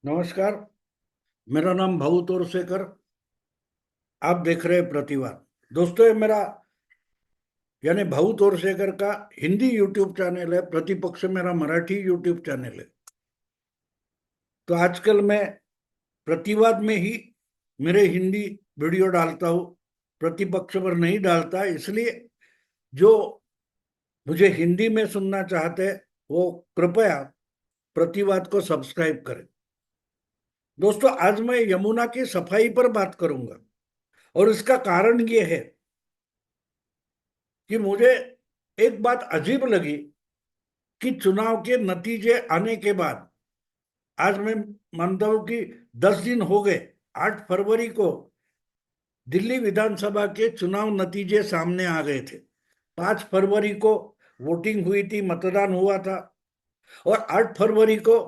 नमस्कार। मेरा नाम भाऊ तोरसेकर। आप देख रहे हैं प्रतिवाद। दोस्तों, ये मेरा यानी भाऊ तोरसेकर का हिंदी यूट्यूब चैनल है। प्रतिपक्ष मेरा मराठी यूट्यूब चैनल है। तो आजकल मैं प्रतिवाद में ही मेरे हिंदी वीडियो डालता हूँ, प्रतिपक्ष पर नहीं डालता। इसलिए जो मुझे हिंदी में सुनना चाहते हैं वो कृपया प्रतिवाद को सब्सक्राइब करें। दोस्तों, आज मैं यमुना की सफाई पर बात करूंगा और इसका कारण ये है कि मुझे एक बात अजीब लगी कि चुनाव के नतीजे आने के बाद आज मैं मानता हूं कि 10 दिन हो गए। 8 फरवरी को दिल्ली विधानसभा के चुनाव नतीजे सामने आ गए थे। 5 फरवरी को वोटिंग हुई थी, मतदान हुआ था। और 8 फरवरी को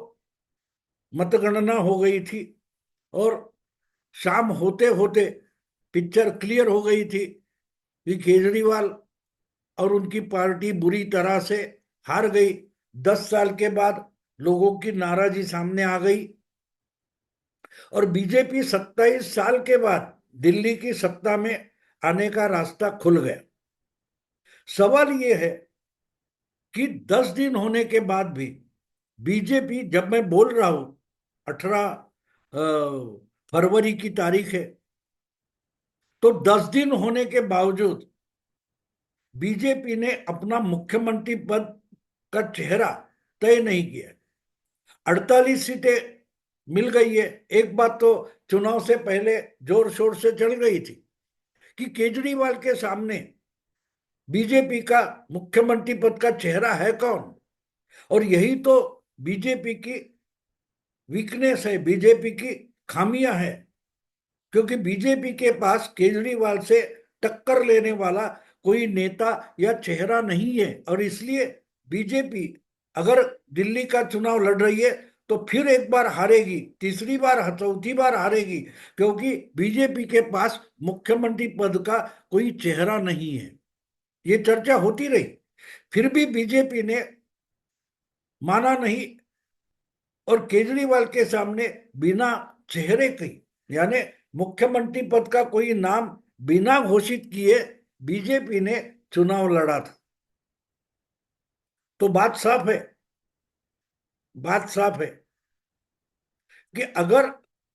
मतगणना हो गई थी। और शाम होते होते पिक्चर क्लियर हो गई थी कि केजरीवाल और उनकी पार्टी बुरी तरह से हार गई। 10 साल के बाद लोगों की नाराजगी सामने आ गई और बीजेपी 27 साल के बाद दिल्ली की सत्ता में आने का रास्ता खुल गया। सवाल यह है कि 10 दिन होने के बाद भी बीजेपी, जब मैं बोल रहा हूं 18 फरवरी की तारीख है, तो 10 दिन होने के बावजूद बीजेपी ने अपना मुख्यमंत्री पद का चेहरा तय नहीं किया। 48 सीटें मिल गई है। एक बात तो चुनाव से पहले जोर शोर से चल गई थी कि केजरीवाल के सामने बीजेपी का मुख्यमंत्री पद का चेहरा है कौन। और यही तो बीजेपी की वीकनेस है, बीजेपी की खामियां हैं। क्योंकि बीजेपी के पास केजरीवाल से टक्कर लेने वाला कोई नेता या चेहरा नहीं है। और इसलिए बीजेपी अगर दिल्ली का चुनाव लड़ रही है तो फिर एक बार हारेगी, तीसरी बार, चौथी बार हारेगी, क्योंकि बीजेपी के पास मुख्यमंत्री पद का कोई चेहरा नहीं है। ये चर्चा होती रही, फिर भी बीजेपी ने माना नहीं और केजरीवाल के सामने बिना चेहरे के, यानी मुख्यमंत्री पद का कोई नाम बिना घोषित किए बीजेपी ने चुनाव लड़ा था। तो बात साफ है, बात साफ है कि अगर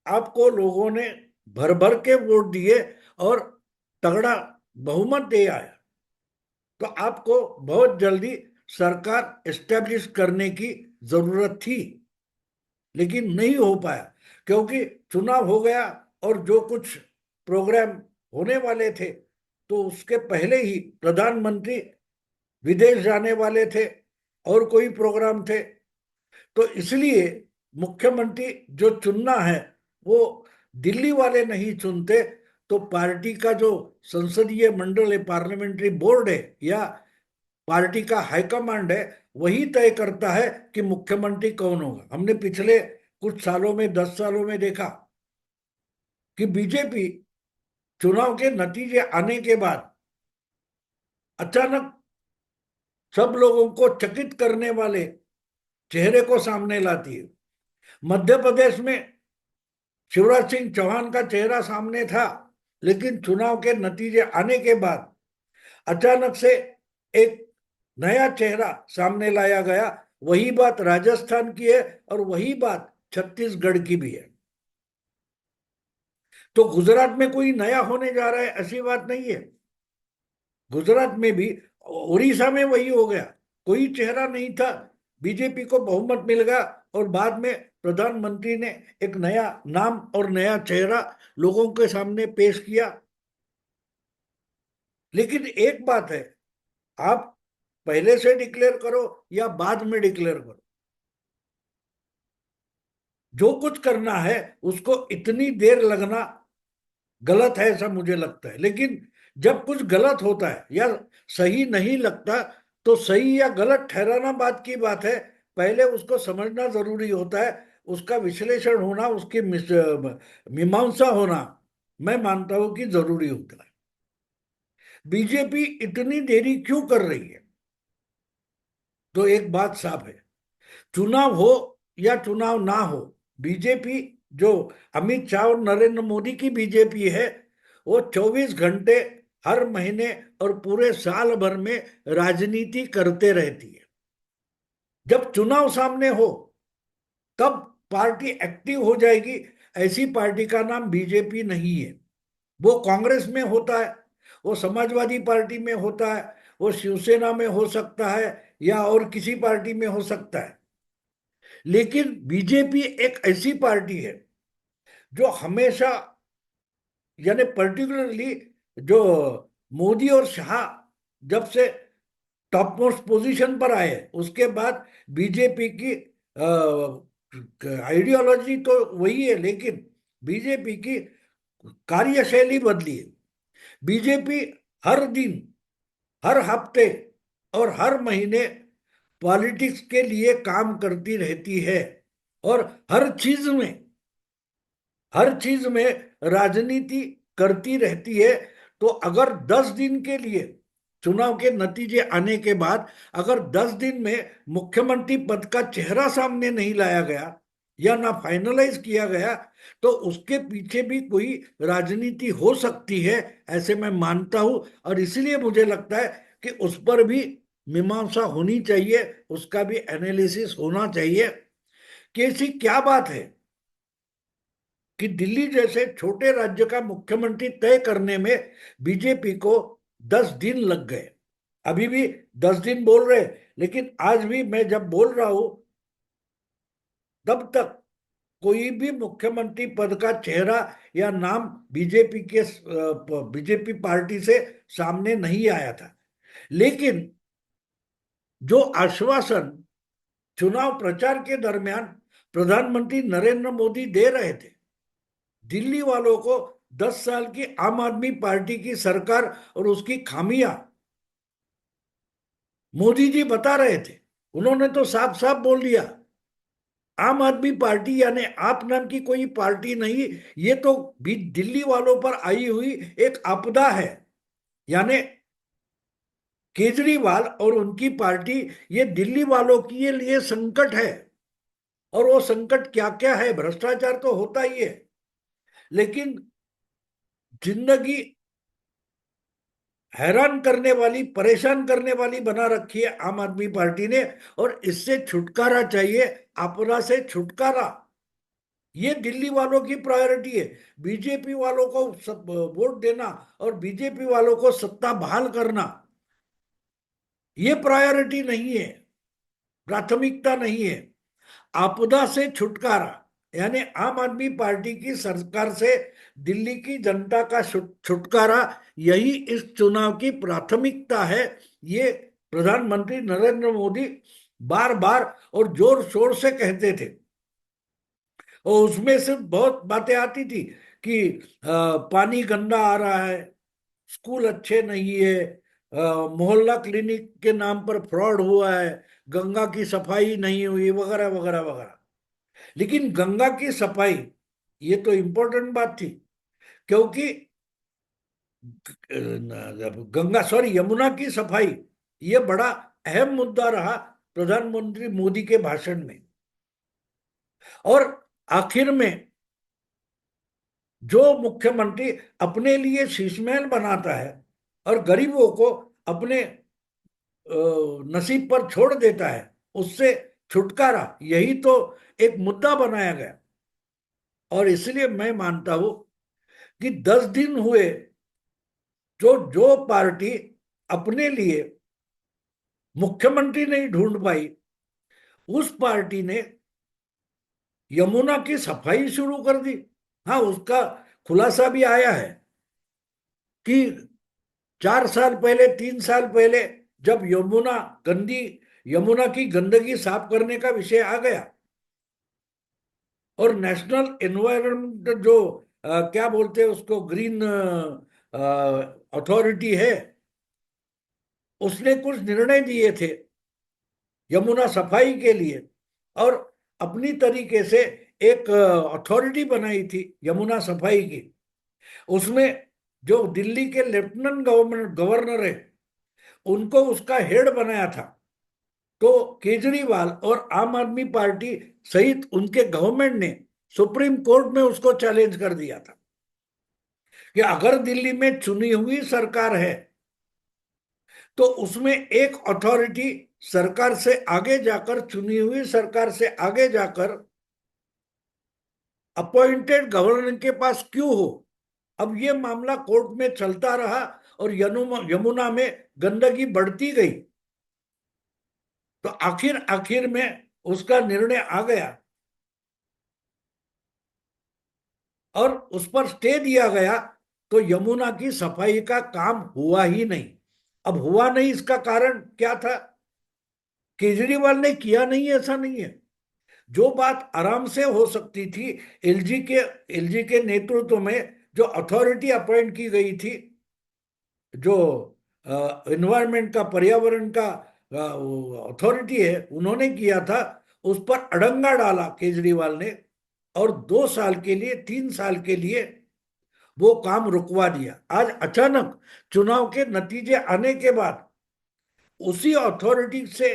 आपको लोगों ने भर भर के वोट दिए और तगड़ा बहुमत दे आया तो आपको बहुत जल्दी सरकार एस्टेब्लिश करने की जरूरत थी। लेकिन नहीं हो पाया क्योंकि चुनाव हो गया और जो कुछ प्रोग्राम होने वाले थे, तो उसके पहले ही प्रधानमंत्री विदेश जाने वाले थे और कोई प्रोग्राम थे। तो इसलिए मुख्यमंत्री जो चुनना है वो दिल्ली वाले नहीं चुनते, तो पार्टी का जो संसदीय मंडल है, पार्लियामेंट्री बोर्ड है या पार्टी का हाईकमांड है, वही तय करता है कि मुख्यमंत्री कौन होगा। हमने पिछले कुछ सालों में, 10 सालों में देखा कि बीजेपी चुनाव के नतीजे आने के बाद अचानक सब लोगों को चकित करने वाले चेहरे को सामने लाती है। मध्य प्रदेश में शिवराज सिंह चौहान का चेहरा सामने था, लेकिन चुनाव के नतीजे आने के बाद अचानक से एक नया चेहरा सामने लाया गया। वही बात राजस्थान की है और वही बात छत्तीसगढ़ की भी है। तो गुजरात में कोई नया होने जा रहा है ऐसी बात नहीं है। गुजरात में भी, उड़ीसा में वही हो गया। कोई चेहरा नहीं था, बीजेपी को बहुमत मिल गया और बाद में प्रधानमंत्री ने एक नया नाम और नया चेहरा लोगों के सामने पेश किया। लेकिन एक बात है, आप पहले से डिक्लेयर करो या बाद में डिक्लेयर करो, जो कुछ करना है उसको इतनी देर लगना गलत है ऐसा मुझे लगता है। लेकिन जब कुछ गलत होता है या सही नहीं लगता तो सही या गलत ठहराना बात की बात है। पहले उसको समझना जरूरी होता है, उसका विश्लेषण होना, उसकी मीमांसा होना मैं मानता हूं कि जरूरी होता है। बीजेपी इतनी देरी क्यों कर रही है? तो एक बात साफ है, चुनाव हो या चुनाव ना हो, बीजेपी जो अमित शाह और नरेंद्र मोदी की बीजेपी है, वो 24 घंटे हर महीने और पूरे साल भर में राजनीति करते रहती है। जब चुनाव सामने हो तब पार्टी एक्टिव हो जाएगी। ऐसी पार्टी का नाम बीजेपी नहीं है। वो कांग्रेस में होता है, वो समाजवादी पार्टी में होता है, वो शिवसेना में हो सकता है, या और किसी पार्टी में हो सकता है। लेकिन बीजेपी एक ऐसी पार्टी है जो हमेशा, यानी पर्टिकुलरली जो मोदी और शाह जब से टॉप मोस्ट पोजीशन पर आए, उसके बाद बीजेपी की आइडियोलॉजी तो वही है, लेकिन बीजेपी की कार्यशैली बदली है। बीजेपी हर दिन, हर हफ्ते और हर महीने पॉलिटिक्स के लिए काम करती रहती है, और हर चीज में राजनीति करती रहती है। तो अगर 10 दिन के लिए, चुनाव के नतीजे आने के बाद अगर 10 दिन में मुख्यमंत्री पद का चेहरा सामने नहीं लाया गया या ना फाइनलाइज किया गया, तो उसके पीछे भी कोई राजनीति हो सकती है, ऐसे मैं मानता हूं। और इसलिए मुझे लगता है कि उस पर भी मीमांसा होनी चाहिए, उसका भी एनालिसिस होना चाहिए कि ऐसी क्या बात है कि दिल्ली जैसे छोटे राज्य का मुख्यमंत्री तय करने में बीजेपी को 10 दिन लग गए। अभी भी 10 दिन बोल रहे, लेकिन आज भी मैं जब बोल रहा हूं तब तक कोई भी मुख्यमंत्री पद का चेहरा या नाम बीजेपी पार्टी से सामने नहीं आया था। लेकिन जो आश्वासन चुनाव प्रचार के दरमियान प्रधानमंत्री नरेंद्र मोदी दे रहे थे दिल्ली वालों को, 10 साल की आम आदमी पार्टी की सरकार और उसकी खामियां मोदी जी बता रहे थे। उन्होंने तो साफ साफ बोल दिया, आम आदमी पार्टी यानी आप नाम की कोई पार्टी नहीं, ये तो भी दिल्ली वालों पर आई हुई एक आपदा है। यानी केजरीवाल और उनकी पार्टी, ये दिल्ली वालों के लिए संकट है। और वो संकट क्या क्या है? भ्रष्टाचार तो होता ही है, लेकिन जिंदगी हैरान करने वाली, परेशान करने वाली बना रखी है आम आदमी पार्टी ने। और इससे छुटकारा चाहिए, आपदा से छुटकारा, ये दिल्ली वालों की प्रायोरिटी है। बीजेपी वालों को सब वोट देना और बीजेपी वालों को सत्ता बहाल करना, ये प्रायोरिटी नहीं है, प्राथमिकता नहीं है। आपदा से छुटकारा, यानी आम आदमी पार्टी की सरकार से दिल्ली की जनता का छुटकारा, यही इस चुनाव की प्राथमिकता है। ये प्रधानमंत्री नरेंद्र मोदी बार बार और जोर शोर से कहते थे। और उसमें से बहुत बातें आती थी कि पानी गंदा आ रहा है, स्कूल अच्छे नहीं है, मोहल्ला क्लिनिक के नाम पर फ्रॉड हुआ है, गंगा की सफाई नहीं हुई, वगैरह वगैरह वगैरह। लेकिन गंगा की सफाई, ये तो इंपॉर्टेंट बात थी, क्योंकि गंगा, सॉरी, यमुना की सफाई, ये बड़ा अहम मुद्दा रहा प्रधानमंत्री मोदी के भाषण में। और आखिर में जो मुख्यमंत्री अपने लिए शीशमहल बनाता है और गरीबों को अपने नसीब पर छोड़ देता है, उससे छुटकारा, यही तो एक मुद्दा बनाया गया। और इसलिए मैं मानता हूं कि 10 दिन हुए, जो जो पार्टी अपने लिए मुख्यमंत्री नहीं ढूंढ पाई, उस पार्टी ने यमुना की सफाई शुरू कर दी। हाँ, उसका खुलासा भी आया है कि 4 साल पहले, 3 साल पहले, जब यमुना की गंदगी साफ करने का विषय आ गया और नेशनल एनवायरनमेंट जो क्या बोलते हैं उसको, ग्रीन अथॉरिटी है, उसने कुछ निर्णय दिए थे यमुना सफाई के लिए, और अपनी तरीके से एक अथॉरिटी बनाई थी यमुना सफाई की। उसमें जो दिल्ली के लेफ्टिनेंट गवर्नर है, उनको उसका हेड बनाया था। तो केजरीवाल और आम आदमी पार्टी सहित उनके गवर्नमेंट ने सुप्रीम कोर्ट में उसको चैलेंज कर दिया था कि अगर दिल्ली में चुनी हुई सरकार है तो उसमें एक अथॉरिटी सरकार से आगे जाकर, चुनी हुई सरकार से आगे जाकर अपॉइंटेड गवर्नर के पास क्यों हो। अब ये मामला कोर्ट में चलता रहा और यमुना में गंदगी बढ़ती गई, तो आखिर आखिर में उसका निर्णय आ गया और उस पर स्टे दिया गया। तो यमुना की सफाई का काम हुआ ही नहीं। अब हुआ नहीं, इसका कारण क्या था? केजरीवाल ने किया नहीं, ऐसा नहीं है। जो बात आराम से हो सकती थी, एलजी के एलजी के नेतृत्व में जो अथॉरिटी अपॉइंट की गई थी, जो एनवायरमेंट का, पर्यावरण का अथॉरिटी है, उन्होंने किया था। उस पर अड़ंगा डाला केजरीवाल ने और 2 साल के लिए, 3 साल के लिए वो काम रुकवा दिया। आज अचानक चुनाव के नतीजे आने के बाद उसी अथॉरिटी से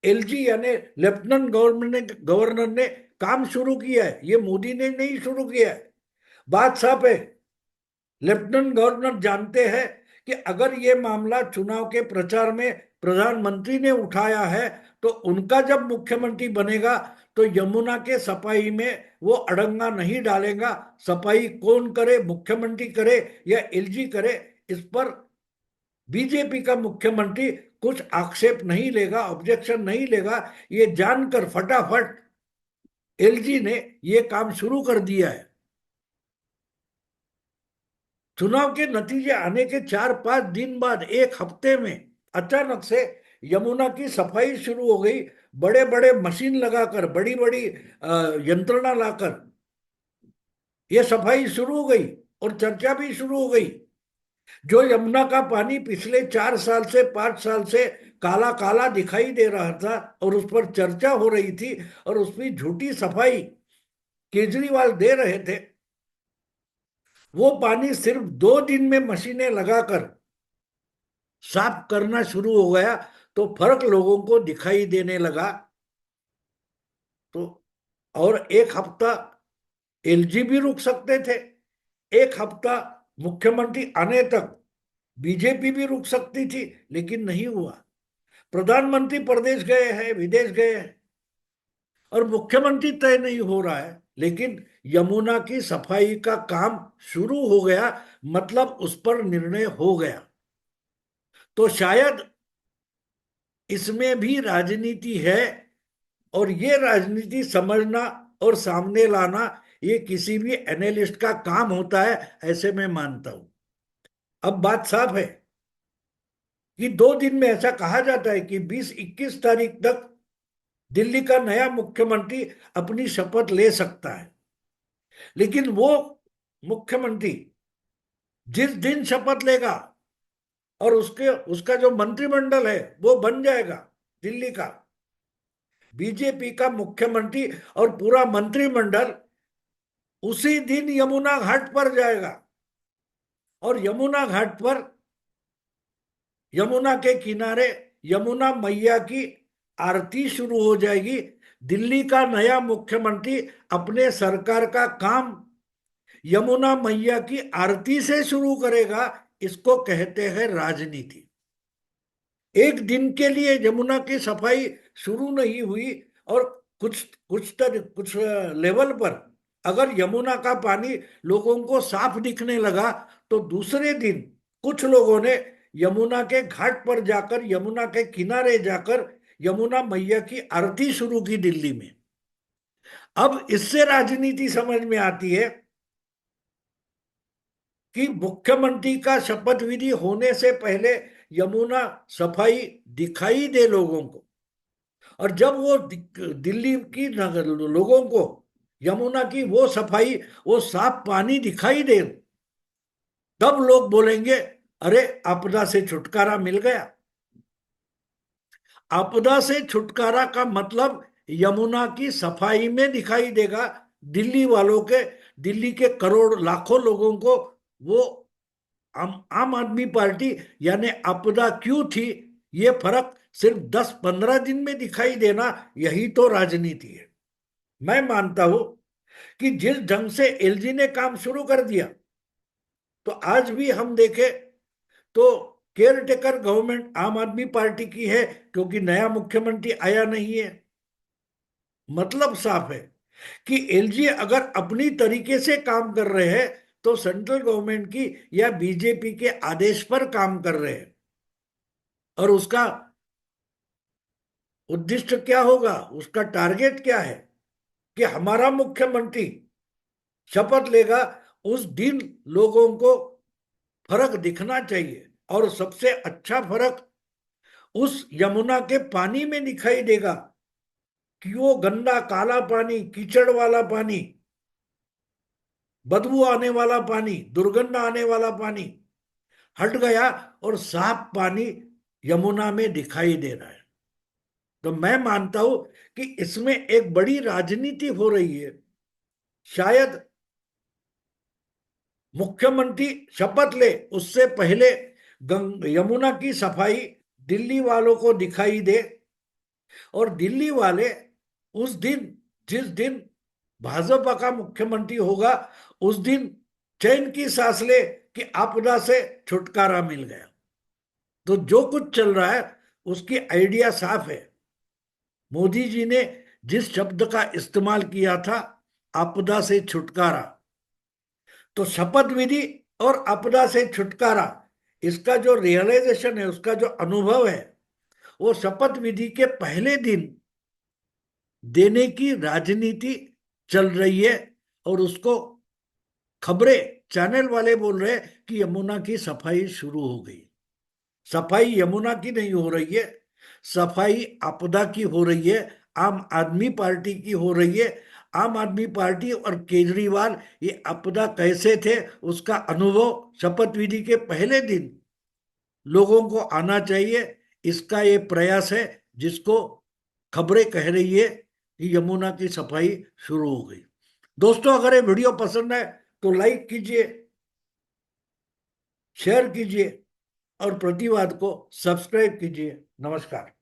एलजी यानी लेफ्टिनेंट गवर्नर ने काम शुरू किया है। ये मोदी ने नहीं शुरू किया है। बात साफ है। लेफ्टिनेंट गवर्नर जानते हैं कि अगर ये मामला चुनाव के प्रचार में प्रधानमंत्री ने उठाया है तो उनका जब मुख्यमंत्री बनेगा तो यमुना के सफाई में वो अड़ंगा नहीं डालेगा। सफाई कौन करे, मुख्यमंत्री करे या एलजी करे, इस पर बीजेपी का मुख्यमंत्री कुछ आक्षेप नहीं लेगा, ऑब्जेक्शन नहीं लेगा। ये जानकर फटाफट एलजी ने ये काम शुरू कर दिया है। चुनाव के नतीजे आने के 4-5 दिन बाद, एक हफ्ते में अचानक से यमुना की सफाई शुरू हो गई। बड़े बड़े मशीन लगाकर, बड़ी बड़ी यंत्रणा लाकर ये सफाई शुरू हो गई और चर्चा भी शुरू हो गई। जो यमुना का पानी पिछले 4 साल से, 5 साल से काला काला दिखाई दे रहा था और उस पर चर्चा हो रही थी और उसकी झूठी सफाई केजरीवाल दे रहे थे, वो पानी सिर्फ 2 दिन में मशीनें लगाकर साफ करना शुरू हो गया। तो फर्क लोगों को दिखाई देने लगा। तो और एक हफ्ता एलजी भी रुक सकते थे, एक हफ्ता मुख्यमंत्री आने तक बीजेपी भी रुक सकती थी, लेकिन नहीं हुआ। प्रधानमंत्री प्रदेश गए हैं, विदेश गए हैं और मुख्यमंत्री तय नहीं हो रहा है, लेकिन यमुना की सफाई का काम शुरू हो गया, मतलब उस पर निर्णय हो गया। तो शायद इसमें भी राजनीति है और ये राजनीति समझना और सामने लाना ये किसी भी एनालिस्ट का काम होता है, ऐसे मैं मानता हूं। अब बात साफ है कि 2 दिन में, ऐसा कहा जाता है कि 20-21 तारीख तक दिल्ली का नया मुख्यमंत्री अपनी शपथ ले सकता है। लेकिन वो मुख्यमंत्री जिस दिन शपथ लेगा और उसका जो मंत्रिमंडल है वो बन जाएगा दिल्ली का, बीजेपी का मुख्यमंत्री और पूरा मंत्रिमंडल उसी दिन यमुना घाट पर जाएगा और यमुना घाट पर, यमुना के किनारे यमुना मैया की आरती शुरू हो जाएगी। दिल्ली का नया मुख्यमंत्री अपने सरकार का काम यमुना मैया की आरती से शुरू करेगा। इसको कहते हैं राजनीति। एक दिन के लिए यमुना की सफाई शुरू नहीं हुई और कुछ लेवल पर अगर यमुना का पानी लोगों को साफ दिखने लगा तो दूसरे दिन कुछ लोगों ने यमुना के घाट पर जाकर, यमुना के किनारे जाकर यमुना मैया की आरती शुरू की दिल्ली में। अब इससे राजनीति समझ में आती है कि मुख्यमंत्री का शपथ विधि होने से पहले यमुना सफाई दिखाई दे लोगों को, और जब वो दिल्ली की लोगों को यमुना की वो सफाई, वो साफ पानी दिखाई दे, तब लोग बोलेंगे अरे आपदा से छुटकारा मिल गया। आपदा से छुटकारा का मतलब यमुना की सफाई में दिखाई देगा दिल्ली वालों के, दिल्ली के करोड़ लाखों लोगों को। वो आम आदमी पार्टी यानी आपदा क्यों थी, ये फर्क सिर्फ 10-15 दिन में दिखाई देना, यही तो राजनीति है। मैं मानता हूं कि जिस ढंग से एलजी ने काम शुरू कर दिया, तो आज भी हम देखें तो केयर टेकर गवर्नमेंट आम आदमी पार्टी की है, क्योंकि नया मुख्यमंत्री आया नहीं है। मतलब साफ है कि एलजी अगर अपनी तरीके से काम कर रहे हैं तो सेंट्रल गवर्नमेंट की या बीजेपी के आदेश पर काम कर रहे हैं। और उसका उद्देश्य क्या होगा, उसका टारगेट क्या है कि हमारा मुख्यमंत्री शपथ लेगा, उस दिन लोगों को फर्क दिखना चाहिए। और सबसे अच्छा फर्क उस यमुना के पानी में दिखाई देगा कि वो गंदा काला पानी, कीचड़ वाला पानी, बदबू आने वाला पानी, दुर्गंध आने वाला पानी हट गया और साफ पानी यमुना में दिखाई दे रहा है। तो मैं मानता हूं कि इसमें एक बड़ी राजनीति हो रही है। शायद मुख्यमंत्री शपथ ले उससे पहले यमुना की सफाई दिल्ली वालों को दिखाई दे, और दिल्ली वाले उस दिन, जिस दिन भाजपा का मुख्यमंत्री होगा, उस दिन चैन की सांस ले कि आपदा से छुटकारा मिल गया। तो जो कुछ चल रहा है उसकी आइडिया साफ है। मोदी जी ने जिस शब्द का इस्तेमाल किया था, आपदा से छुटकारा, तो शपथ विधि और आपदा से छुटकारा, इसका जो रियलाइजेशन है, उसका जो अनुभव है, वो शपथ विधि के पहले दिन देने की राजनीति चल रही है। और उसको खबरें चैनल वाले बोल रहे हैं कि यमुना की सफाई शुरू हो गई। सफाई यमुना की नहीं हो रही है, सफाई आपदा की हो रही है, आम आदमी पार्टी की हो रही है। आम आदमी पार्टी और केजरीवाल ये आपदा कैसे थे उसका अनुभव शपथ विधि के पहले दिन लोगों को आना चाहिए। इसका ये प्रयास है, जिसको खबरें कह रही है कि यमुना की सफाई शुरू हो गई। दोस्तों, अगर ये वीडियो पसंद है तो लाइक कीजिए, शेयर कीजिए और प्रतिवाद को सब्सक्राइब कीजिए। नमस्कार।